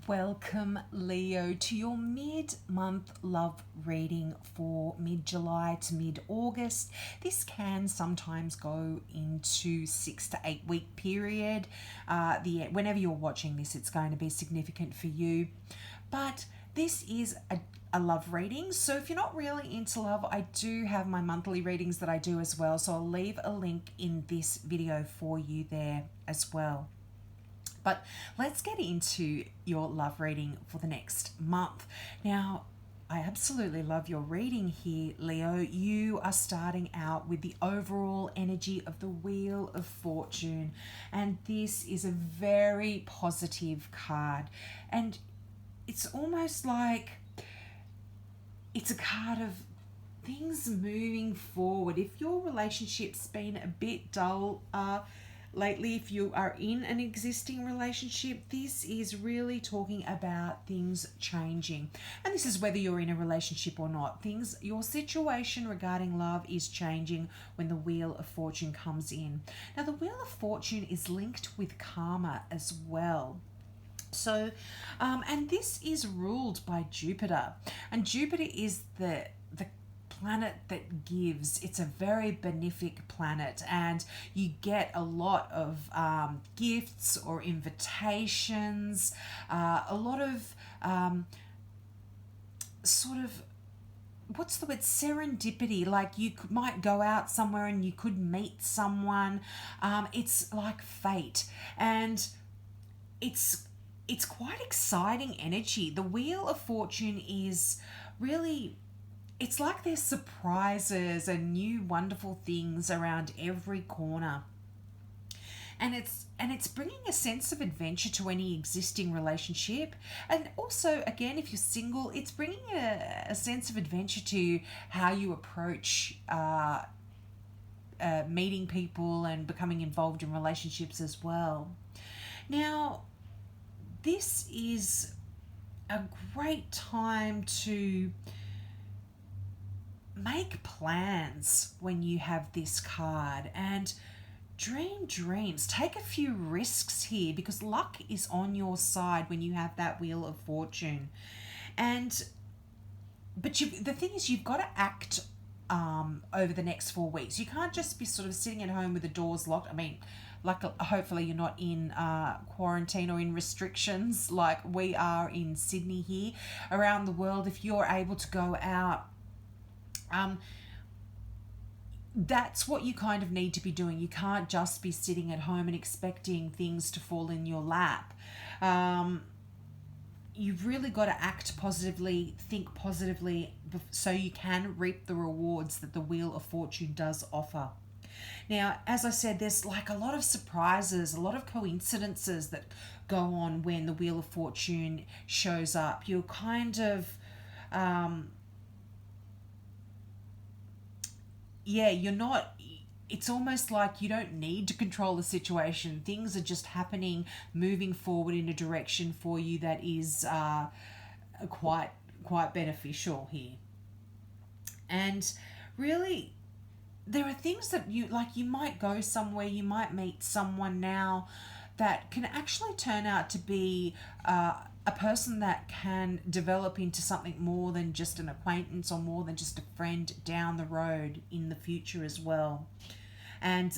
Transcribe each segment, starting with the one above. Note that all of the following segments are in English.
Welcome, Leo, to your mid-month love reading for mid-July to mid-August. This can sometimes go into 6 to 8 week period. Whenever you're watching this, it's going to be significant for you. But this is a love reading. So if you're not really into love, I do have my monthly readings that I do as well. So I'll leave a link in this video for you there as well. But let's get into your love reading for the next month. Now, I absolutely love your reading here, Leo. You are starting out with the overall energy of the Wheel of Fortune, and this is a very positive card. And it's almost like it's a card of things moving forward. If your relationship's been a bit dull, lately, if you are in an existing relationship, this is really talking about things changing. And this is whether you're in a relationship or not. Your situation regarding love is changing when the Wheel of Fortune comes in. Now, the Wheel of Fortune is linked with karma as well. So, and this is ruled by Jupiter. And Jupiter is the planet that gives. It's a very benefic planet, and you get a lot of gifts or invitations, a lot of sort of, what's the word, serendipity. Like you might go out somewhere and you could meet someone. It's like fate, and it's quite exciting energy. The Wheel of Fortune is really, it's like there's surprises and new wonderful things around every corner. And it's bringing a sense of adventure to any existing relationship. And also, again, if you're single, it's bringing a sense of adventure to how you approach meeting people and becoming involved in relationships as well. Now, this is a great time to make plans when you have this card and dream dreams. Take a few risks here because luck is on your side when you have that Wheel of Fortune. But the thing is, you've got to act over the next 4 weeks. You can't just be sort of sitting at home with the doors locked. I mean, like, hopefully you're not in quarantine or in restrictions like we are in Sydney here. Around the world, if you're able to go out, that's what you kind of need to be doing. You can't just be sitting at home and expecting things to fall in your lap. You've really got to act positively, think positively, so you can reap the rewards that the Wheel of Fortune does offer. Now, as I said, there's like a lot of surprises, a lot of coincidences that go on when the Wheel of Fortune shows up. You're kind of, you're not, it's almost like you don't need to control the situation. Things are just happening, moving forward in a direction for you that is quite beneficial here. And really, there are things that you might go somewhere, you might meet someone now that can actually turn out to be a person that can develop into something more than just an acquaintance or more than just a friend down the road in the future as well. And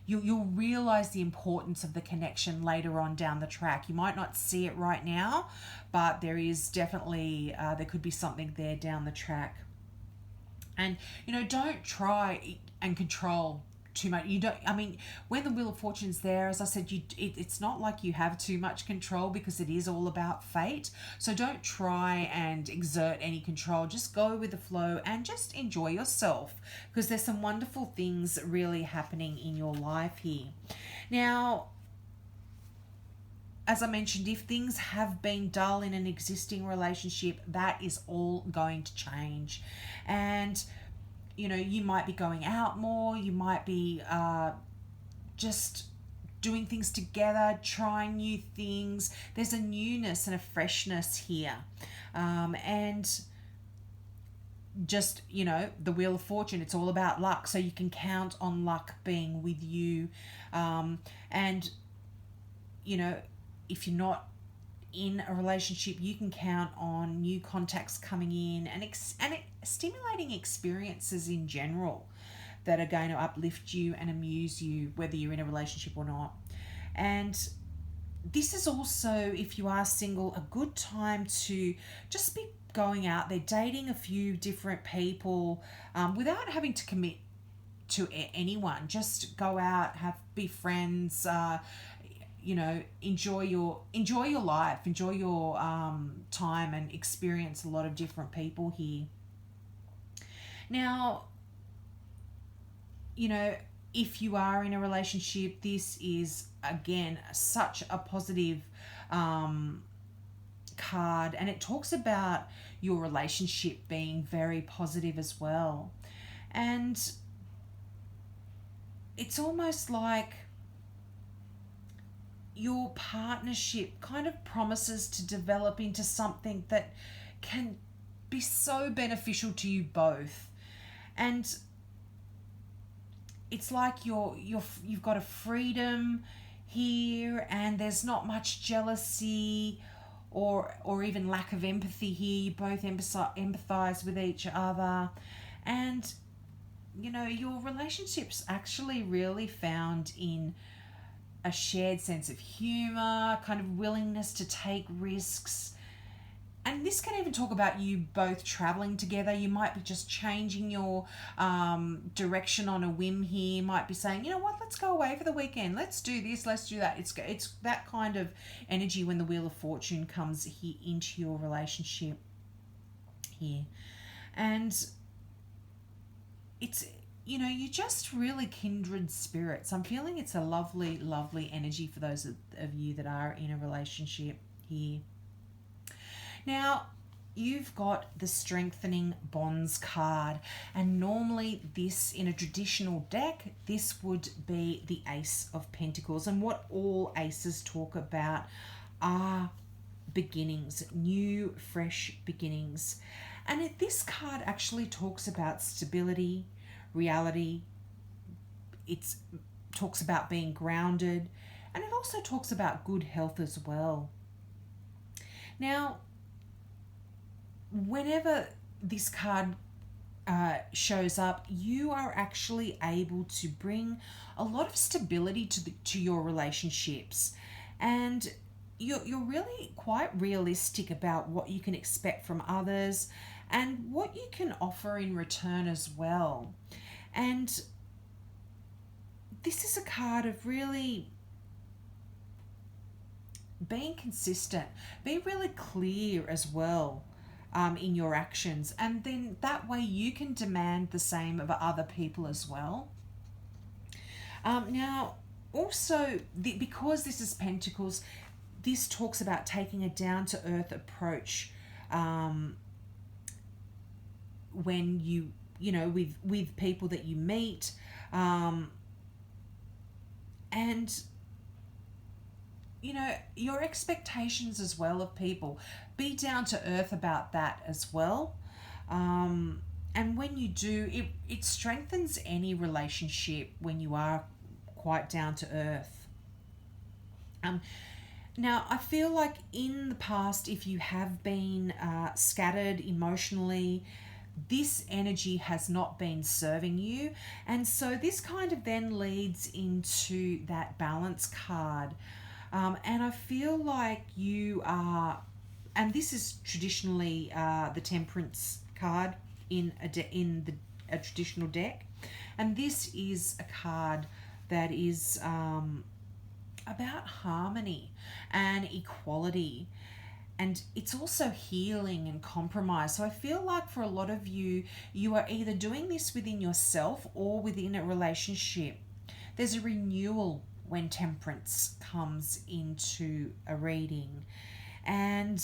you'll realize the importance of the connection later on down the track. You might not see it right now, but there is definitely there could be something there down the track. And don't try and control too much. You don't. I mean, when the Wheel of Fortune's there, as I said, it's not like you have too much control because it is all about fate. So don't try and exert any control. Just go with the flow and just enjoy yourself because there's some wonderful things really happening in your life here. Now, as I mentioned, if things have been dull in an existing relationship, that is all going to change. And you might be going out more, you might be just doing things together, trying new things. There's a newness and a freshness here. And just, the Wheel of Fortune, it's all about luck. So you can count on luck being with you. And, if you're not in a relationship, you can count on new contacts coming in and stimulating experiences in general that are going to uplift you and amuse you, whether you're in a relationship or not. And this is also, if you are single, a good time to just be going out there, dating a few different people without having to commit to anyone. Just go out, be friends, enjoy your life, enjoy your time, and experience a lot of different people here. Now, if you are in a relationship, this is again such a positive card, and it talks about your relationship being very positive as well. And it's almost like your partnership kind of promises to develop into something that can be so beneficial to you both. And it's like you've got a freedom here, and there's not much jealousy or even lack of empathy here. You both empathize with each other, and your relationship's actually really found in a shared sense of humor, kind of willingness to take risks. And this can even talk about you both traveling together. You might be just changing your direction on a whim here. You might be saying, you know what, let's go away for the weekend. Let's do this, let's do that. It's that kind of energy when the Wheel of Fortune comes here into your relationship here. And it's, you're just really kindred spirits. I'm feeling it's a lovely, lovely energy for those of you that are in a relationship here. Now, you've got the Strengthening Bonds card, and normally this, in a traditional deck, this would be the Ace of Pentacles. And what all aces talk about are beginnings, new, fresh beginnings. And this card actually talks about stability, reality. It talks about being grounded, and it also talks about good health as well. Now, whenever this card shows up, you are actually able to bring a lot of stability to your relationships, and you're really quite realistic about what you can expect from others and what you can offer in return as well. And this is a card of really being consistent, be really clear as well in your actions, and then that way you can demand the same of other people as well. Now, also, because this is Pentacles, this talks about taking a down-to-earth approach when with people that you meet, and your expectations as well of people. Be down to earth about that as well. And when you do, it strengthens any relationship when you are quite down to earth. Now, I feel like in the past, if you have been scattered emotionally, this energy has not been serving you. And so this kind of then leads into that balance card. And I feel like you are, and this is traditionally the Temperance card in a traditional deck. And this is a card that is about harmony and equality. And it's also healing and compromise. So I feel like for a lot of you, you are either doing this within yourself or within a relationship. There's a renewal when Temperance comes into a reading. And,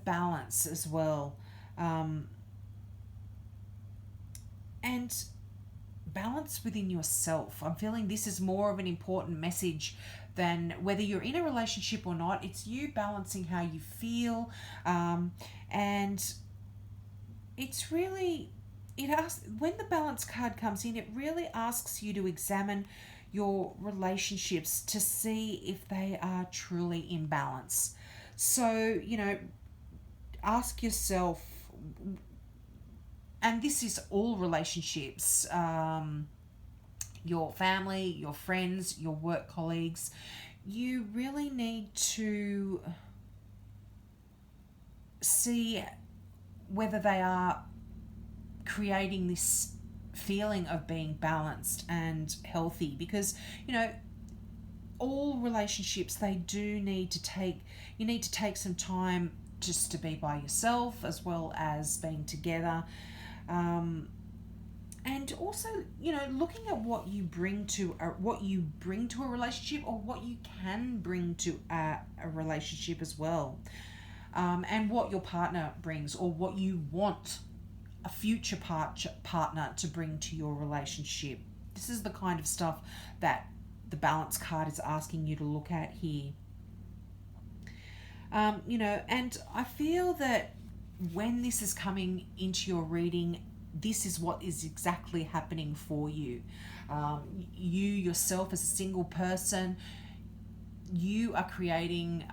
balance as well. And balance within yourself. I'm feeling this is more of an important message than whether you're in a relationship or not. It's you balancing how you feel, and it's really, when the balance card comes in, it really asks you to examine your relationships to see if they are truly in balance. So, ask yourself, and this is all relationships, your family, your friends, your work colleagues, you really need to see whether they are creating this feeling of being balanced and healthy, because all relationships, they do need to take you need to take some time just to be by yourself as well as being together, and also looking at what you bring to a relationship, or what you can bring to a relationship as well, and what your partner brings, or what you want a future partner to bring to your relationship. This is the kind of stuff that the balance card is asking you to look at here. And I feel that when this is coming into your reading, this is what is exactly happening for you. You yourself, as a single person, you are creating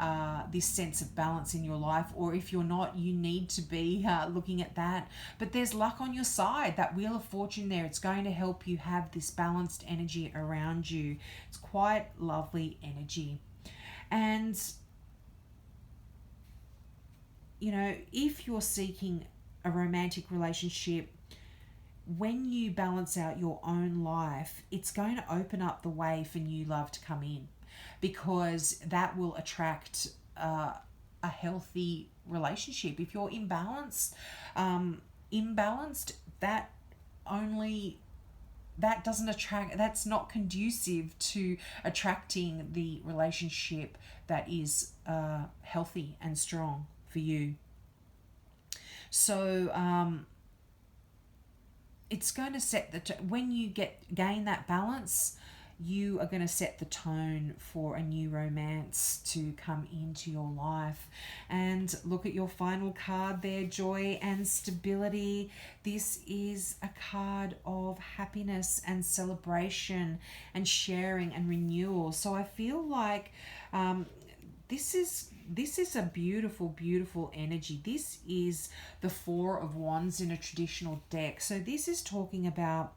this sense of balance in your life, or if you're not, you need to be looking at that. But there's luck on your side, that Wheel of Fortune there. It's going to help you have this balanced energy around you. It's quite lovely energy. And if you're seeking a romantic relationship, when you balance out your own life, it's going to open up the way for new love to come in, because that will attract a healthy relationship. If you're imbalanced, that doesn't attract. That's not conducive to attracting the relationship that is healthy and strong for you. So it's going to set when you gain that balance, you are going to set the tone for a new romance to come into your life. And look at your final card there, Joy and Stability. This is a card of happiness and celebration and sharing and renewal. So I feel like this is a beautiful, beautiful energy. This is the Four of Wands in a traditional deck. So this is talking about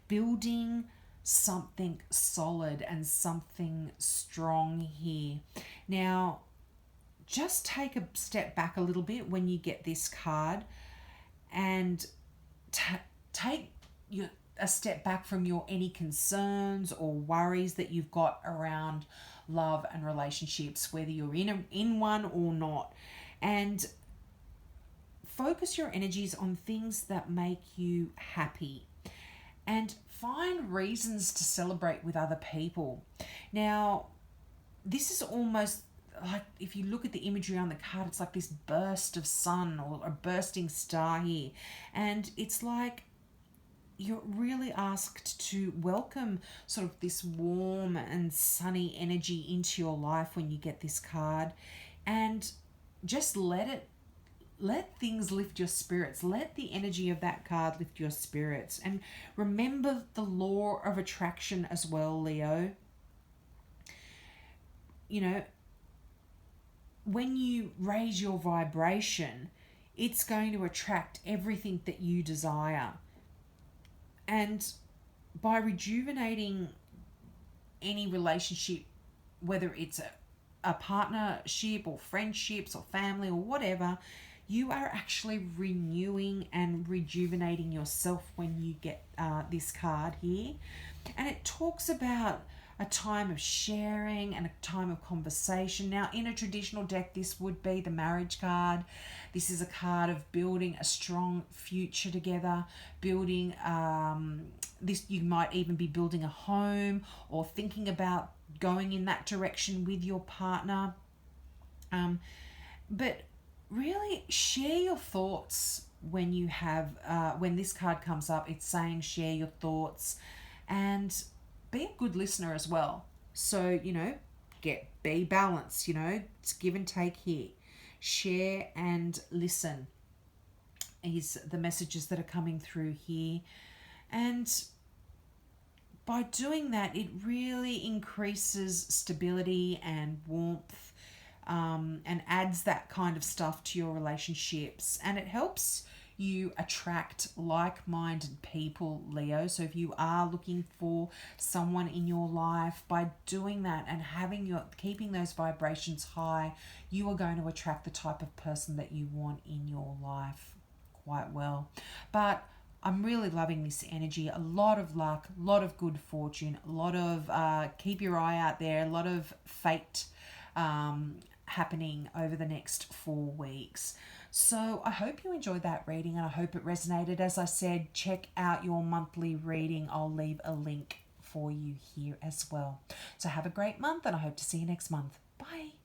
building something solid and something strong here. Now, just take a step back a little bit when you get this card, and take a step back from any concerns or worries that you've got around love and relationships, whether you're in one or not, and focus your energies on things that make you happy, and find reasons to celebrate with other people. Now, this is almost like, if you look at the imagery on the card, it's like this burst of sun or a bursting star here. And it's like you're really asked to welcome sort of this warm and sunny energy into your life when you get this card, and just let things lift your spirits. Let the energy of that card lift your spirits. And remember the law of attraction as well, Leo. When you raise your vibration, it's going to attract everything that you desire. And by rejuvenating any relationship, whether it's a partnership or friendships or family or whatever, you are actually renewing and rejuvenating yourself when you get this card here. And it talks about a time of sharing and a time of conversation. Now, in a traditional deck, this would be the marriage card. This is a card of building a strong future together, building this. You might even be building a home or thinking about going in that direction with your partner. But really share your thoughts when you have when this card comes up. It's saying share your thoughts and be a good listener as well. So be balanced. It's give and take here. Share and listen is the messages that are coming through here. And by doing that, it really increases stability and warmth and adds that kind of stuff to your relationships, and it helps you attract like-minded people, Leo. So if you are looking for someone in your life, by doing that and keeping those vibrations high, you are going to attract the type of person that you want in your life quite well. But I'm really loving this energy. A lot of luck, a lot of good fortune, a lot of keep your eye out there, a lot of fate happening over the next 4 weeks. So I hope you enjoyed that reading and I hope it resonated. As I said, check out your monthly reading. I'll leave a link for you here as well. So have a great month and I hope to see you next month. Bye.